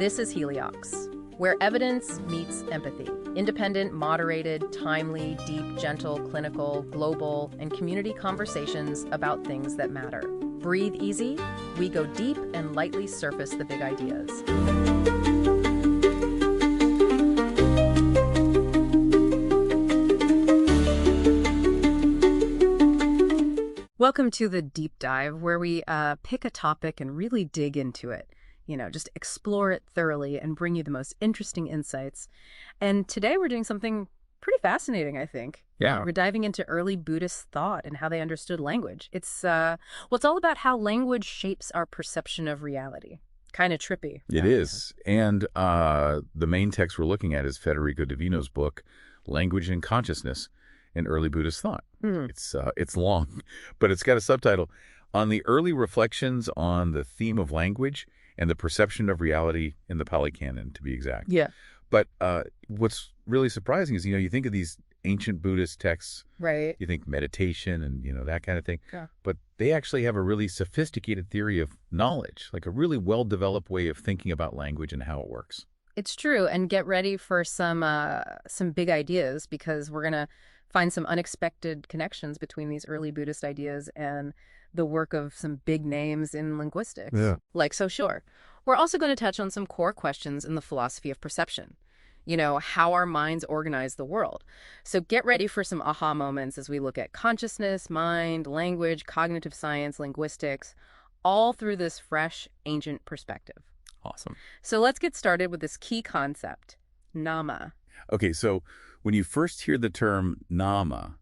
This is Heliox, where evidence meets empathy. Independent, moderated, timely, deep, gentle, clinical, global, and community conversations about things that matter. Breathe easy, we go deep and lightly surface the big ideas. Welcome to the deep dive, where we pick a topic and really dig into it. Just explore it thoroughly and bring you the most interesting insights. And today we're doing something pretty fascinating, I think. Yeah. We're diving into early Buddhist thought and how they understood language. It's all about how language shapes our perception of reality. Kind of trippy. It is. And the main text we're looking at is Federico Divino's book, Language and Consciousness in Early Buddhist Thought. It's long, but it's got a subtitle on the early reflections on the theme of language and the perception of reality in the Pali Canon, to be exact. Yeah. But what's really surprising is, you think of these ancient Buddhist texts, right? You think meditation and, that kind of thing. Yeah. But they actually have a really sophisticated theory of knowledge, like a really well-developed way of thinking about language and how it works. It's true. And get ready for some big ideas, because we're going to find some unexpected connections between these early Buddhist ideas and the work of some big names in linguistics. Yeah. Sure. We're also going to touch on some core questions in the philosophy of perception. How our minds organize the world. So get ready for some aha moments as we look at consciousness, mind, language, cognitive science, linguistics, all through this fresh, ancient perspective. Awesome. So let's get started with this key concept, nama. Okay, so when you first hear the term nama,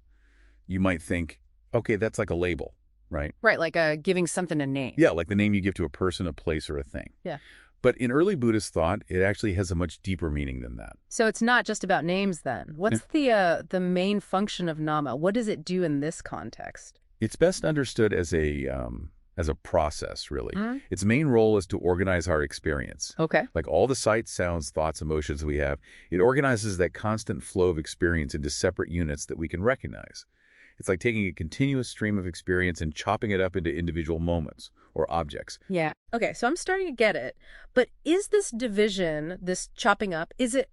you might think, okay, that's like a label, right? Right, like giving something a name. Yeah, like the name you give to a person, a place, or a thing. Yeah. But in early Buddhist thought, it actually has a much deeper meaning than that. So it's not just about names then. What's the main function of nama? What does it do in this context? It's best understood as a process, really. Its main role is to organize our experience. Okay. Like all the sights, sounds, thoughts, emotions we have, it organizes that constant flow of experience into separate units that we can recognize. It's like taking a continuous stream of experience and chopping it up into individual moments or objects. Yeah. Okay, so I'm starting to get it. But is this division, this chopping up, is it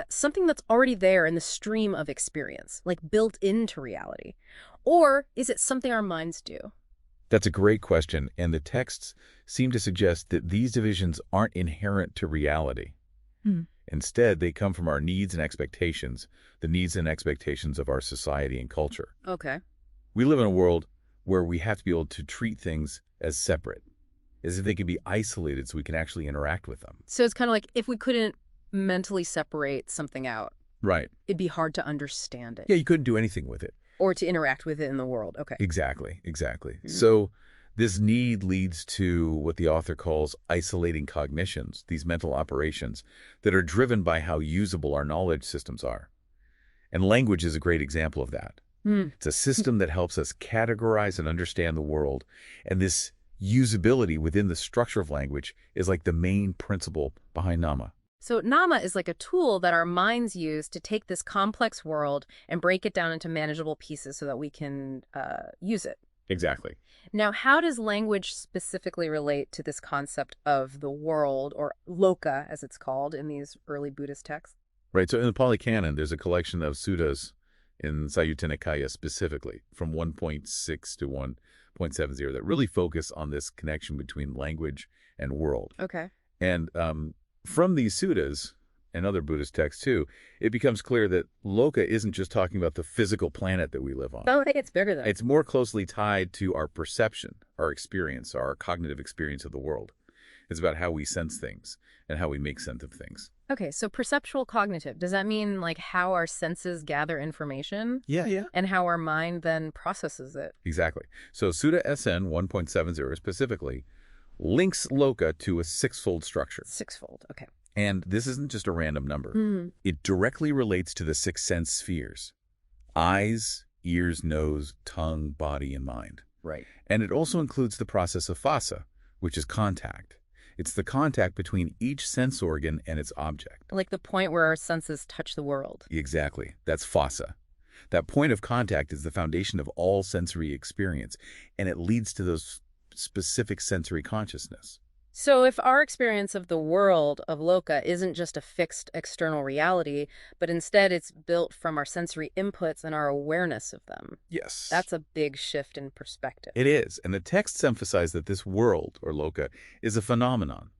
something that's already there in the stream of experience, like built into reality? Or is it something our minds do? That's a great question, and the texts seem to suggest that these divisions aren't inherent to reality. Instead, they come from our needs and expectations, the needs and expectations of our society and culture. Okay. We live in a world where we have to be able to treat things as separate, as if they can be isolated so we can actually interact with them. So it's kind of like if we couldn't mentally separate something out, Right. it'd be hard to understand it. Yeah, you couldn't do anything with it. Or to interact with it in the world. Okay. Exactly. So this need leads to what the author calls isolating cognitions, these mental operations that are driven by how usable our knowledge systems are. And language is a great example of that. It's a system that helps us categorize and understand the world. And this usability within the structure of language is like the main principle behind nama. So nama is like a tool that our minds use to take this complex world and break it down into manageable pieces so that we can use it. Exactly. Now, how does language specifically relate to this concept of the world, or loka, as it's called in these early Buddhist texts? Right. So in the Pali Canon, there's a collection of suttas in Sayutta Nikaya specifically, from 1.6 to 1.70, that really focus on this connection between language and world. Okay. And from these suttas, and other Buddhist texts too, it becomes clear that loka isn't just talking about the physical planet that we live on. Oh, I think it's bigger than that. It's more closely tied to our perception, our experience, our cognitive experience of the world. It's about how we sense things and how we make sense of things. Okay, so perceptual cognitive, does that mean like how our senses gather information? Yeah. And how our mind then processes it? Exactly. So Sutta SN 1.70 specifically links loka to a sixfold structure. Sixfold, okay. And this isn't just a random number. It directly relates to the six sense spheres: eyes, ears, nose, tongue, body, and mind. Right. And it also includes the process of phassa, which is contact. It's the contact between each sense organ and its object. Like the point where our senses touch the world. Exactly. That's phassa. That point of contact is the foundation of all sensory experience, and it leads to those specific sensory consciousness. So if our experience of the world of Loka isn't just a fixed external reality, but instead it's built from our sensory inputs and our awareness of them, Yes. that's a big shift in perspective. It is, and the texts emphasize that this world, or loka, is a phenomenon.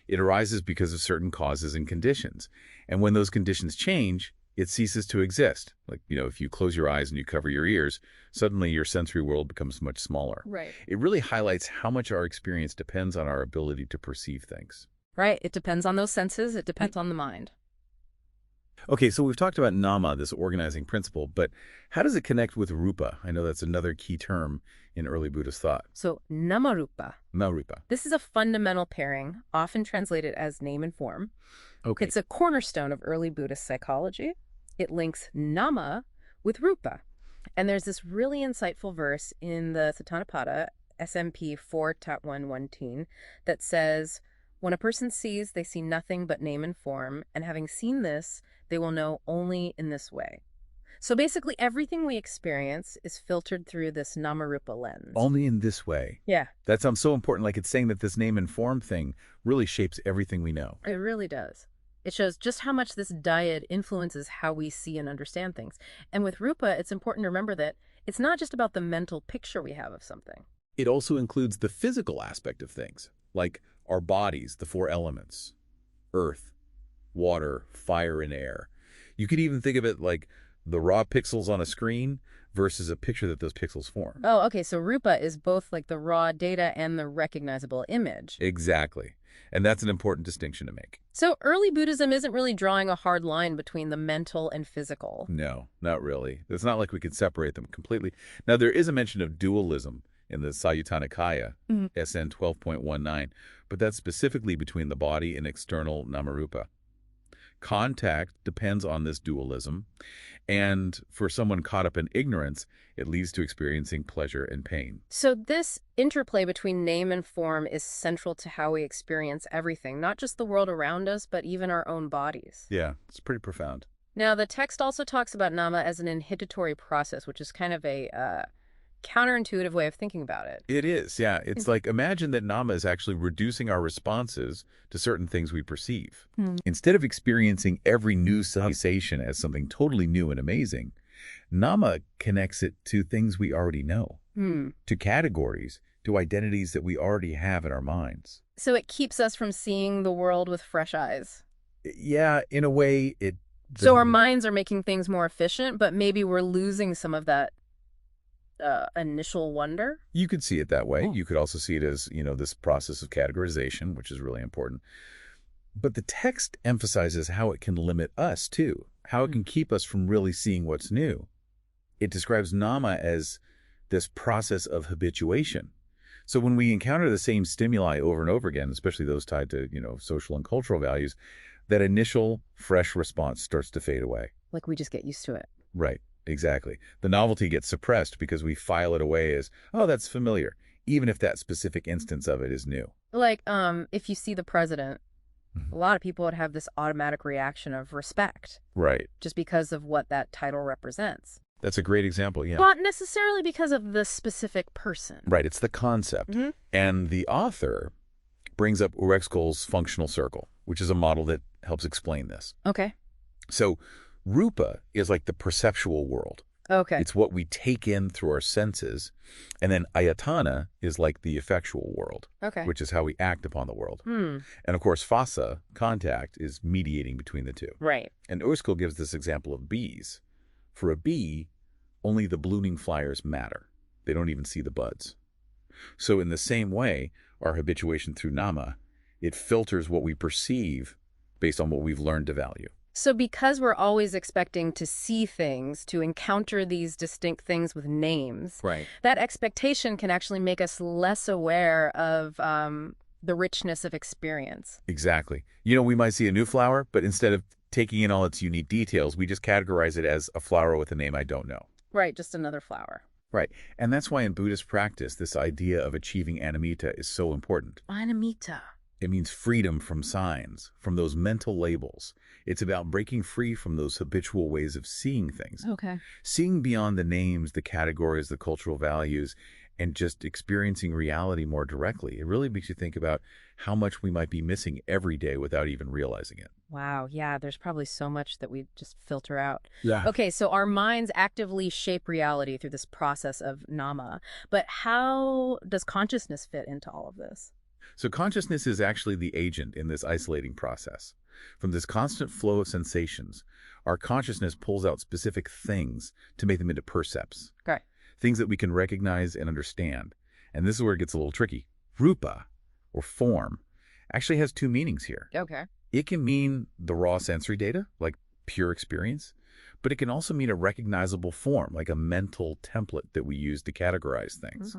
It arises because of certain causes and conditions. And when those conditions change, it ceases to exist. Like, if you close your eyes and you cover your ears, suddenly your sensory world becomes much smaller. Right. It really highlights how much our experience depends on our ability to perceive things. Right. It depends on those senses. It depends on the mind. Okay, so we've talked about nama, this organizing principle, but how does it connect with rupa? I know that's another key term in early Buddhist thought. So namarupa. Rupa. This is a fundamental pairing, often translated as name and form. Okay. It's a cornerstone of early Buddhist psychology. It links nama with rupa. And there's this really insightful verse in the Satanapada, SMP 4.1.1, that says, when a person sees, they see nothing but name and form, and having seen this, they will know only in this way. So basically, everything we experience is filtered through this namarupa lens. Only in this way. Yeah, That sounds so important, like it's saying that this name and form thing really shapes everything we know. it really does. It shows just how much this dyad influences how we see and understand things. And with rupa, it's important to remember that it's not just about the mental picture we have of something. It also includes the physical aspect of things, like our bodies, the four elements, earth, water, fire, and air. You could even think of it like the raw pixels on a screen versus a picture that those pixels form. Oh, okay, so rupa is both like the raw data and the recognizable image. Exactly. And that's an important distinction to make. So early Buddhism isn't really drawing a hard line between the mental and physical. No, not really. It's not like we could separate them completely. Now, there is a mention of dualism in the Sayutta Nikaya, SN 12.19, but that's specifically between the body and external namarupa. Contact depends on this dualism, and for someone caught up in ignorance, it leads to experiencing pleasure and pain. So this interplay between name and form is central to how we experience everything, not just the world around us, but even our own bodies. Yeah, it's pretty profound. Now, the text also talks about nama as an inhibitory process, which is kind of a counterintuitive way of thinking about it. It is, yeah. It's like imagine that nama is actually reducing our responses to certain things we perceive. Instead of experiencing every new sensation as something totally new and amazing, nama connects it to things we already know, to categories, to identities that we already have in our minds. So it keeps us from seeing the world with fresh eyes. Yeah, in a way, it... So our minds are making things more efficient, but maybe we're losing some of that initial wonder. You could see it that way. Oh. You could also see it as, this process of categorization, which is really important. But the text emphasizes how it can limit us, too, how it can keep us from really seeing what's new. It describes nama as this process of habituation. So when we encounter the same stimuli over and over again, especially those tied to, social and cultural values, that initial fresh response starts to fade away. Like we just get used to it. Right. Exactly. The novelty gets suppressed because we file it away as, oh, that's familiar, even if that specific instance of it is new. Like, if you see the president, a lot of people would have this automatic reaction of respect. Right. Just because of what that title represents. That's a great example, yeah. Not necessarily because of the specific person. Right. It's the concept. And the author brings up Urexkol's functional circle, which is a model that helps explain this. Okay. So rupa is like the perceptual world. Okay. It's what we take in through our senses. And then ayatana is like the effectual world, Okay. which is how we act upon the world. And of course, phassa, contact, is mediating between the two. Right. And Urexkol gives this example of bees. For a bee, only the blooming flowers matter. They don't even see the buds. So in the same way, our habituation through nama, it filters what we perceive based on what we've learned to value. So because we're always expecting to see things, to encounter these distinct things with names, Right. that expectation can actually make us less aware of the richness of experience. Exactly. We might see a new flower, but instead of taking in all its unique details, we just categorize it as a flower with a name I don't know. Right, just another flower. Right. And that's why in Buddhist practice, this idea of achieving anamita is so important. Anamita. It means freedom from signs, from those mental labels. It's about breaking free from those habitual ways of seeing things. Okay. Seeing beyond the names, the categories, the cultural values, and just experiencing reality more directly. It really makes you think about how much we might be missing every day without even realizing it. Wow, yeah, there's probably so much that we just filter out. Yeah. Okay, so our minds actively shape reality through this process of nama, but how does consciousness fit into all of this? So consciousness is actually the agent in this isolating process. From this constant flow of sensations, our consciousness pulls out specific things to make them into percepts, Okay. things that we can recognize and understand. And this is where it gets a little tricky. Rupa, or form, actually has two meanings here. Okay. It can mean the raw sensory data, like pure experience, but it can also mean a recognizable form, like a mental template that we use to categorize things.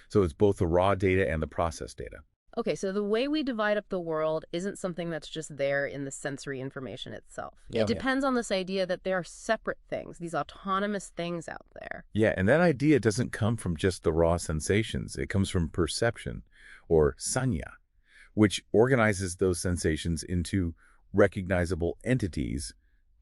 So it's both the raw data and the processed data. Okay, so the way we divide up the world isn't something that's just there in the sensory information itself. Yeah, It depends on this idea that there are separate things, these autonomous things out there. Yeah, and that idea doesn't come from just the raw sensations. It comes from perception, or sanya, which organizes those sensations into recognizable entities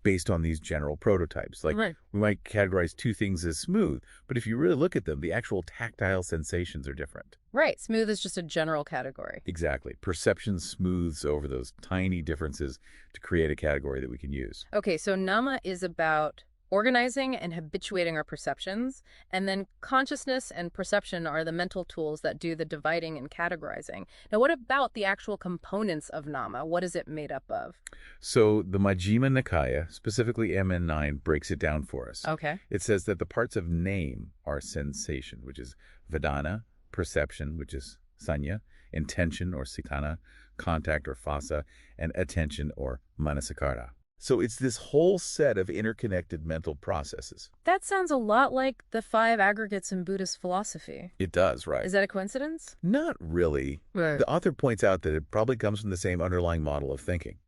based on these general prototypes. Like, Right. we might categorize two things as smooth, but if you really look at them, the actual tactile sensations are different. Right, smooth is just a general category. Exactly. Perception smooths over those tiny differences to create a category that we can use. Okay, so nama is about organizing and habituating our perceptions, and then consciousness and perception are the mental tools that do the dividing and categorizing. Now, what about the actual components of nama? What is it made up of? So the Majjhima Nikaya, specifically MN9, breaks it down for us. Okay. It says that the parts of name are sensation, which is Vedana, perception, which is Sanya, intention or Sitana, contact or Phasa, and attention or Manasikara. So it's this whole set of interconnected mental processes. That sounds a lot like the five aggregates in Buddhist philosophy. It does, right? Is that a coincidence? Not really. Right. The author points out that it probably comes from the same underlying model of thinking.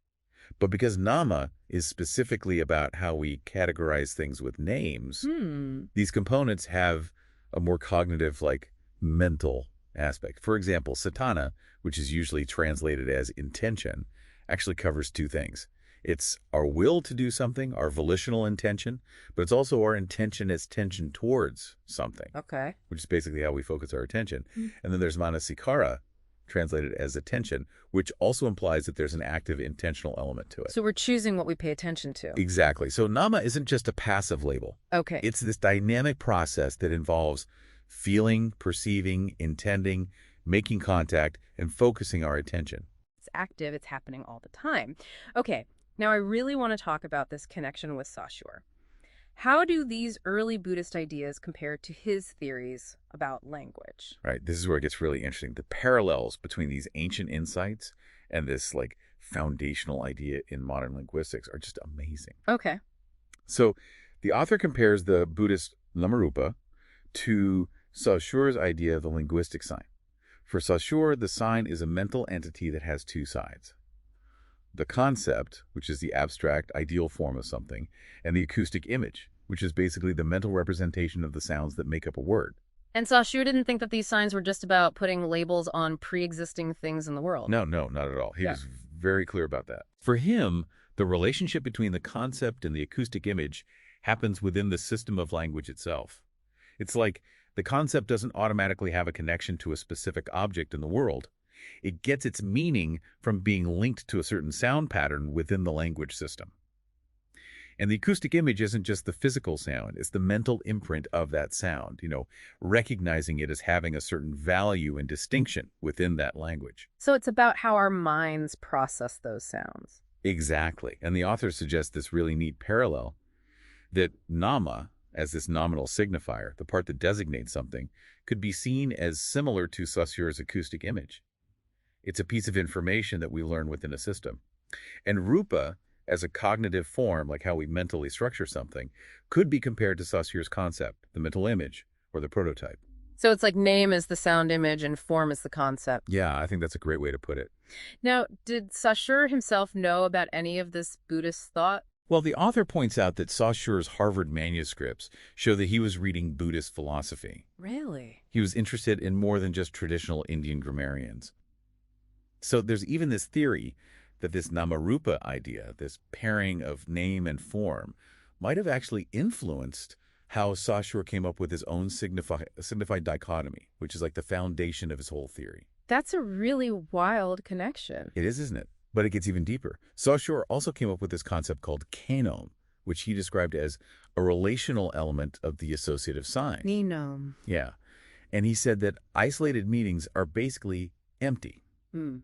But because nama is specifically about how we categorize things with names, these components have a more cognitive, like mental aspect. For example, satana, which is usually translated as intention, actually covers two things. It's our will to do something, our volitional intention, but it's also our intention as tension towards something, Okay. which is basically how we focus our attention. Mm. And then there's manasikara, translated as attention, which also implies that there's an active intentional element to it. So we're choosing what we pay attention to. Exactly. So nama isn't just a passive label. Okay. It's this dynamic process that involves feeling, perceiving, intending, making contact, and focusing our attention. It's active. It's happening all the time. Okay. Now, I really want to talk about this connection with Saussure. How do these early Buddhist ideas compare to his theories about language? Right. This is where it gets really interesting. The parallels between these ancient insights and this like foundational idea in modern linguistics are just amazing. Okay. So the author compares the Buddhist Lamarupa to Saussure's idea of the linguistic sign. For Saussure, the sign is a mental entity that has two sides. The concept, which is the abstract, ideal form of something, and the acoustic image, which is basically the mental representation of the sounds that make up a word. And Saussure didn't think that these signs were just about putting labels on pre-existing things in the world. No, not at all. He was very clear about that. For him, the relationship between the concept and the acoustic image happens within the system of language itself. It's like the concept doesn't automatically have a connection to a specific object in the world. It gets its meaning from being linked to a certain sound pattern within the language system. And the acoustic image isn't just the physical sound, it's the mental imprint of that sound, recognizing it as having a certain value and distinction within that language. So it's about how our minds process those sounds. Exactly. And the author suggests this really neat parallel that nama, as this nominal signifier, the part that designates something, could be seen as similar to Saussure's acoustic image. It's a piece of information that we learn within a system. And rupa, as a cognitive form, like how we mentally structure something, could be compared to Saussure's concept, the mental image, or the prototype. So it's like name is the sound image and form is the concept. Yeah, I think that's a great way to put it. Now, did Saussure himself know about any of this Buddhist thought? Well, the author points out that Saussure's Harvard manuscripts show that he was reading Buddhist philosophy. Really? He was interested in more than just traditional Indian grammarians. So there's even this theory that this Namarupa idea, this pairing of name and form, might have actually influenced how Saussure came up with his own signified dichotomy, which is like the foundation of his whole theory. That's a really wild connection. It is, isn't it? But it gets even deeper. Saussure also came up with this concept called kanon, which he described as a relational element of the associative sign. Genome. Yeah. And he said that isolated meanings are basically empty. Hmm.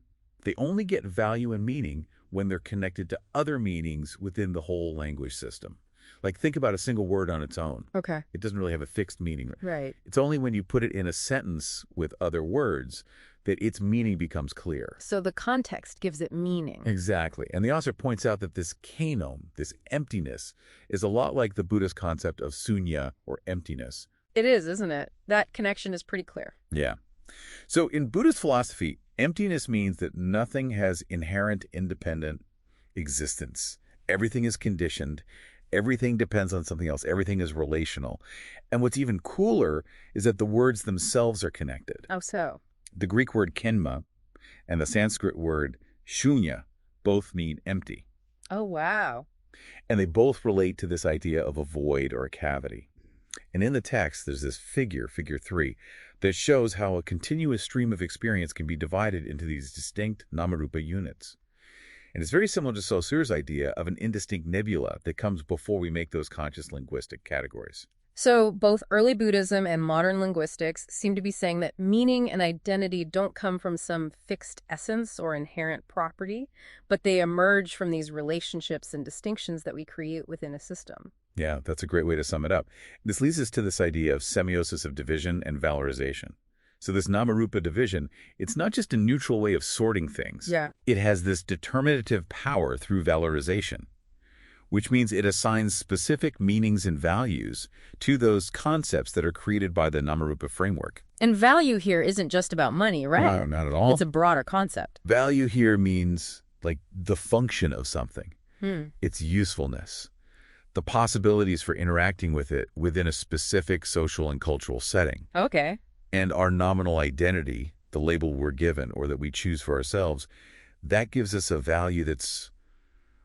They only get value and meaning when they're connected to other meanings within the whole language system. Like, think about a single word on its own. Okay. It doesn't really have a fixed meaning. Right. It's only when you put it in a sentence with other words that its meaning becomes clear. So the context gives it meaning. Exactly. And the author points out that this kanon, this emptiness, is a lot like the Buddhist concept of sunya, or emptiness. It is, isn't it? That connection is pretty clear. Yeah. So in Buddhist philosophy, emptiness means that nothing has inherent independent existence. Everything is conditioned. Everything depends on something else. Everything is relational. And what's even cooler is that the words themselves are connected. Oh, so? The Greek word kenma and the Sanskrit word shunya both mean empty. Oh, wow. And they both relate to this idea of a void or a cavity. And in the text, there's this figure 3, that shows how a continuous stream of experience can be divided into these distinct namarupa units. And it's very similar to Saussure's idea of an indistinct nebula that comes before we make those conscious linguistic categories. So both early Buddhism and modern linguistics seem to be saying that meaning and identity don't come from some fixed essence or inherent property, but they emerge from these relationships and distinctions that we create within a system. Yeah, that's a great way to sum it up. This leads us to this idea of semiosis of division and valorization. So this namarupa division, it's not just a neutral way of sorting things. Yeah. It has this determinative power through valorization, which means it assigns specific meanings and values to those concepts that are created by the namarupa framework. And value here isn't just about money, right? No, not at all. It's a broader concept. Value here means like the function of something, Hmm. its usefulness, the possibilities for interacting with it within a specific social and cultural setting. Okay. And our nominal identity, the label we're given or that we choose for ourselves, that gives us a value that's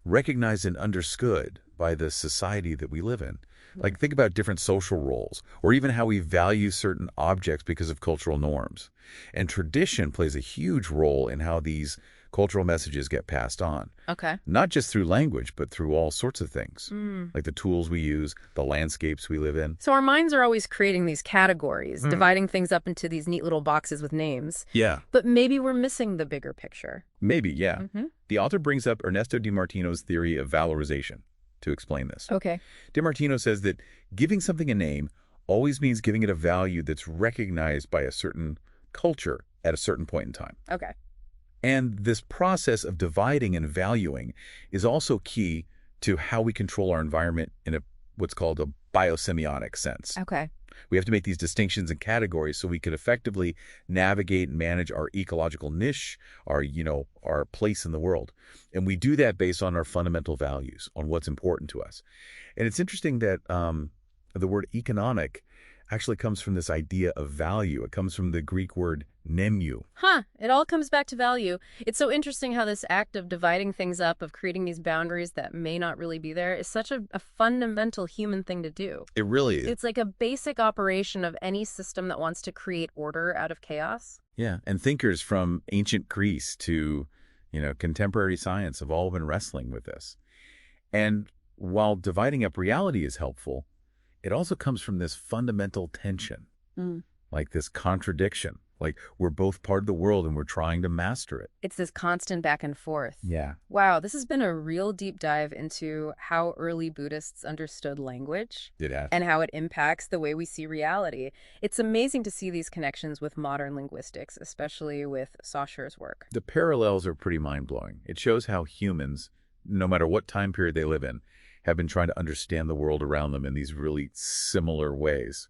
recognized and understood by the society that we live in. Like, think about different social roles, or even how we value certain objects because of cultural norms. And tradition plays a huge role in how these cultural messages get passed on. Okay. Not just through language, but through all sorts of things, Mm. like the tools we use, the landscapes we live in. So our minds are always creating these categories, dividing things up into these neat little boxes with names. Yeah. But maybe we're missing the bigger picture. Maybe, yeah. Mm-hmm. The author brings up Ernesto Di Martino's theory of valorization to explain this. Okay. Di Martino says that giving something a name always means giving it a value that's recognized by a certain culture at a certain point in time. Okay. And this process of dividing and valuing is also key to how we control our environment in what's called a biosemiotic sense. Okay. We have to make these distinctions and categories so we can effectively navigate and manage our ecological niche, our place in the world. And we do that based on our fundamental values, on what's important to us. And it's interesting that the word economic actually comes from this idea of value. It comes from the Greek word nemu. Huh. It all comes back to value. It's so interesting how this act of dividing things up, of creating these boundaries that may not really be there, is such a fundamental human thing to do. It really is. It's like a basic operation of any system that wants to create order out of chaos. Yeah, and thinkers from ancient Greece to, contemporary science have all been wrestling with this. And while dividing up reality is helpful, it also comes from this fundamental tension, like this contradiction. Like, we're both part of the world and we're trying to master it. It's this constant back and forth. Yeah. Wow, this has been a real deep dive into how early Buddhists understood language It has. and how it impacts the way we see reality. It's amazing to see these connections with modern linguistics, especially with Saussure's work. The parallels are pretty mind-blowing. It shows how humans, no matter what time period they live in, have been trying to understand the world around them in these really similar ways.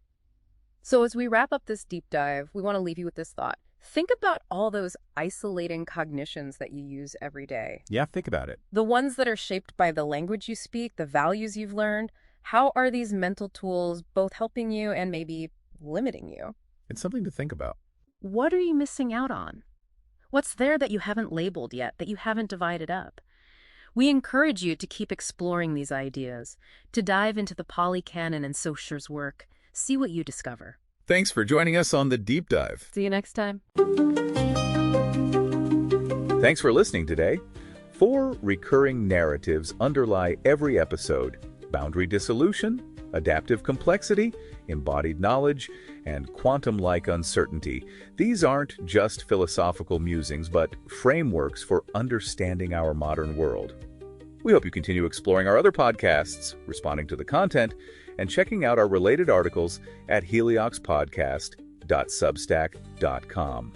So as we wrap up this deep dive, we want to leave you with this thought. Think about all those isolating cognitions that you use every day. Yeah, think about it. The ones that are shaped by the language you speak, the values you've learned. How are these mental tools both helping you and maybe limiting you? It's something to think about. What are you missing out on? What's there that you haven't labeled yet, that you haven't divided up? We encourage you to keep exploring these ideas, to dive into the Pali Canon and Socher's work, see what you discover. Thanks for joining us on the Deep Dive. See you next time. Thanks for listening today. 4 recurring narratives underlie every episode: boundary dissolution, adaptive complexity, embodied knowledge, and quantum-like uncertainty. These aren't just philosophical musings, but frameworks for understanding our modern world. We hope you continue exploring our other podcasts, responding to the content, and checking out our related articles at helioxpodcast.substack.com.